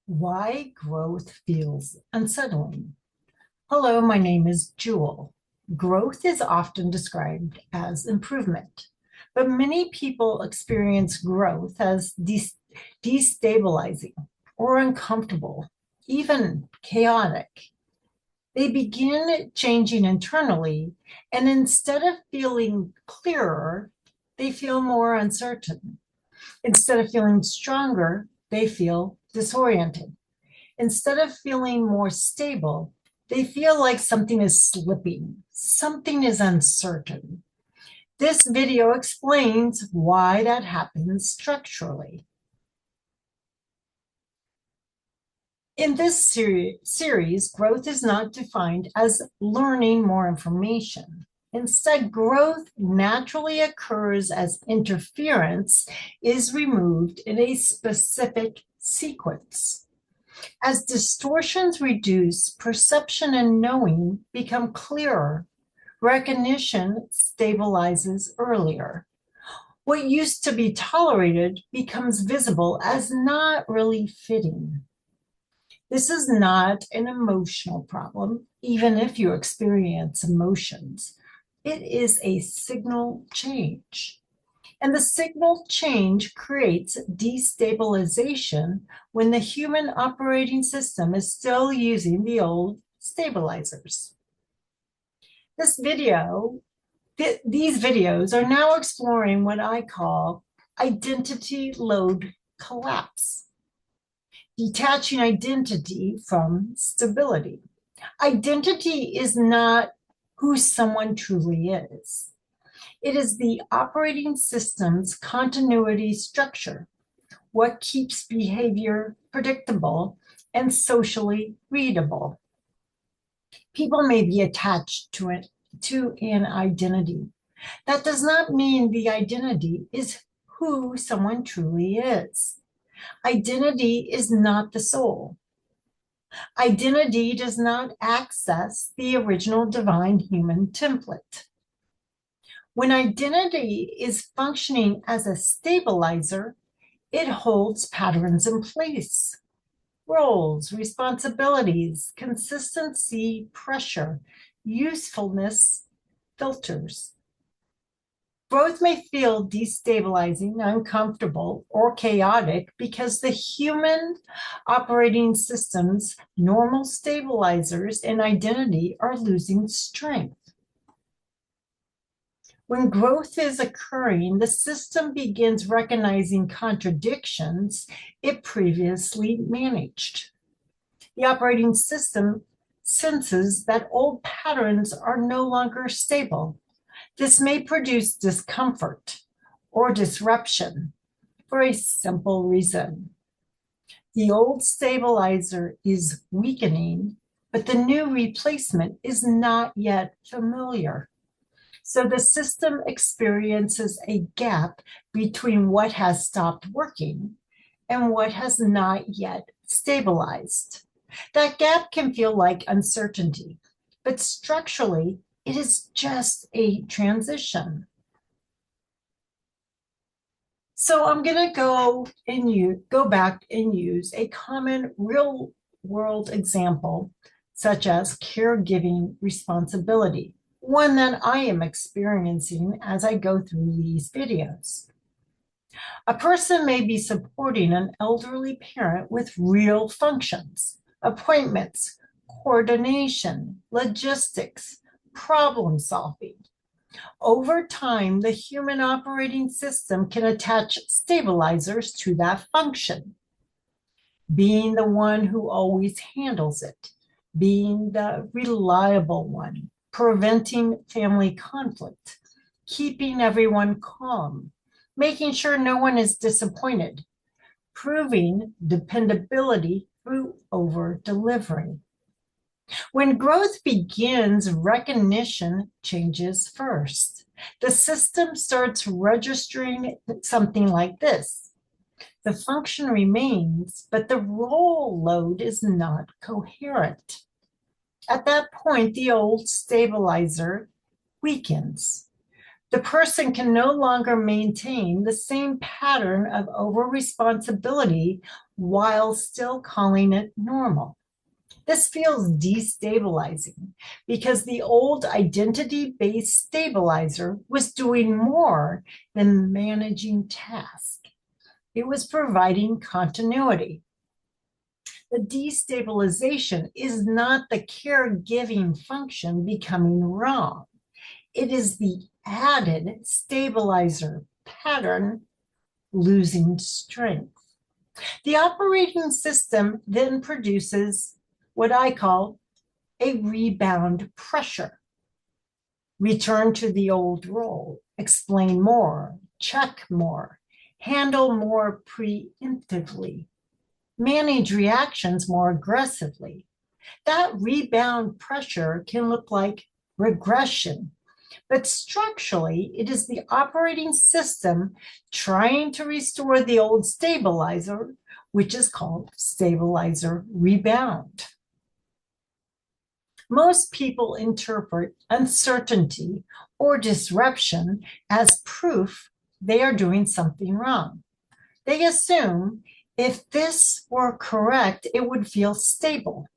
Why growth feels unsettling. Hello, my name is Jewel. Growth is often described as improvement, but many people experience growth as destabilizing or uncomfortable, even chaotic. They begin changing internally, and instead of feeling clearer, they feel more uncertain. Instead of feeling stronger, they feel disoriented. Instead of feeling more stable, they feel like something is slipping, something is uncertain. This video explains why that happens structurally. In this series, growth is not defined as learning more information. Instead, growth naturally occurs as interference is removed in a specific sequence. As distortions reduce, perception and knowing become clearer. Recognition stabilizes earlier. What used to be tolerated becomes visible as not really fitting. This is not an emotional problem, even if you experience emotions. It is a signal change. And the signal change creates destabilization when the human operating system is still using the old stabilizers. These videos are now exploring what I call identity load collapse, detaching identity from stability. Identity is not who someone truly is. It is the operating system's continuity structure, what keeps behavior predictable and socially readable. People may be attached to an identity. That does not mean the identity is who someone truly is. Identity is not the soul. Identity does not access the original divine human template. When identity is functioning as a stabilizer, it holds patterns in place, roles, responsibilities, consistency, pressure, usefulness, filters. Growth may feel destabilizing, uncomfortable, or chaotic because the human operating system's normal stabilizers and identity are losing strength. When growth is occurring, the system begins recognizing contradictions it previously managed. The operating system senses that old patterns are no longer stable. This may produce discomfort or disruption for a simple reason. The old stabilizer is weakening, but the new replacement is not yet familiar. So the system experiences a gap between what has stopped working and what has not yet stabilized. That gap can feel like uncertainty, but structurally, it is just a transition. So I'm going to go back and use a common real world example, such as caregiving responsibility, one that I am experiencing as I go through these videos. A person may be supporting an elderly parent with real functions, appointments, coordination, logistics, problem solving. Over time, the human operating system can attach stabilizers to that function, being the one who always handles it, being the reliable one, preventing family conflict, keeping everyone calm, making sure no one is disappointed, proving dependability through over delivery. When growth begins, recognition changes first. The system starts registering something like this. The function remains, but the role load is not coherent. At that point, the old stabilizer weakens. The person can no longer maintain the same pattern of over-responsibility while still calling it normal. This feels destabilizing because the old identity-based stabilizer was doing more than managing tasks. It was providing continuity. The destabilization is not the caregiving function becoming wrong. It is the added stabilizer pattern losing strength. The operating system then produces what I call a rebound pressure. Return to the old role, explain more, check more, handle more preemptively, manage reactions more aggressively. That rebound pressure can look like regression, but structurally, it is the operating system trying to restore the old stabilizer, which is called stabilizer rebound. Most people interpret uncertainty or disruption as proof they are doing something wrong. They assume if this were correct, it would feel stable.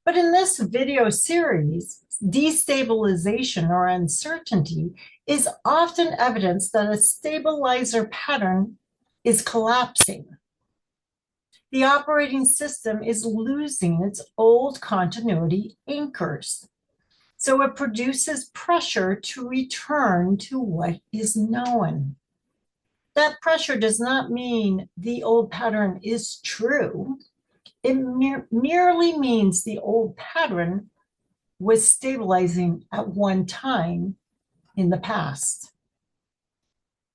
But in this video series, destabilization or uncertainty is often evidence that a stabilizer pattern is collapsing. The operating system is losing its old continuity anchors. So it produces pressure to return to what is known. That pressure does not mean the old pattern is true. It merely means the old pattern was stabilizing at one time in the past.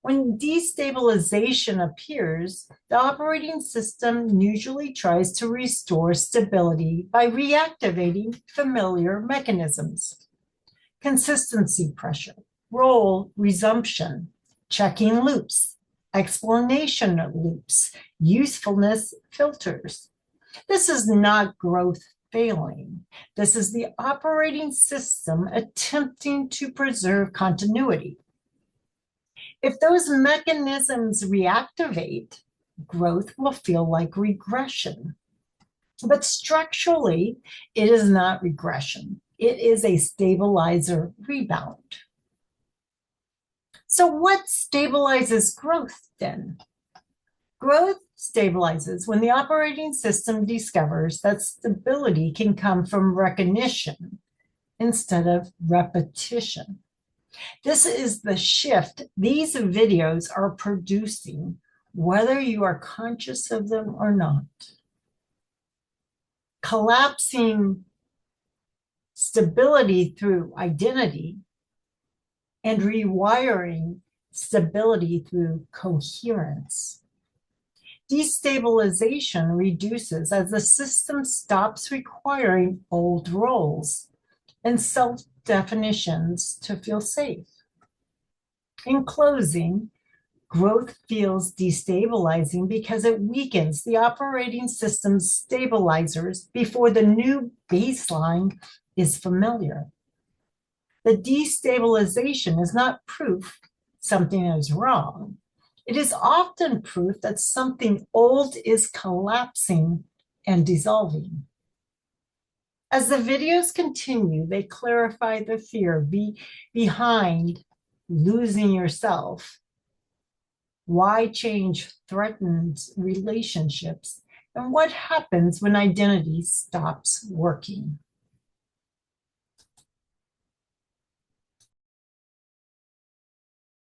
When destabilization appears, the operating system usually tries to restore stability by reactivating familiar mechanisms. Consistency pressure, role resumption, checking loops, explanation loops, usefulness filters. This is not growth failing. This is the operating system attempting to preserve continuity. If those mechanisms reactivate, growth will feel like regression. But structurally, it is not regression. It is a stabilizer rebound. So what stabilizes growth then? Growth stabilizes when the operating system discovers that stability can come from recognition instead of repetition. This is the shift these videos are producing, whether you are conscious of them or not. Collapsing stability through identity and rewiring stability through coherence. Destabilization reduces as the system stops requiring old roles and self-definitions to feel safe. In closing, growth feels destabilizing because it weakens the operating system's stabilizers before the new baseline is familiar. The destabilization is not proof something is wrong. It is often proof that something old is collapsing and dissolving. As the videos continue, they clarify the fear behind losing yourself, why change threatens relationships, and what happens when identity stops working.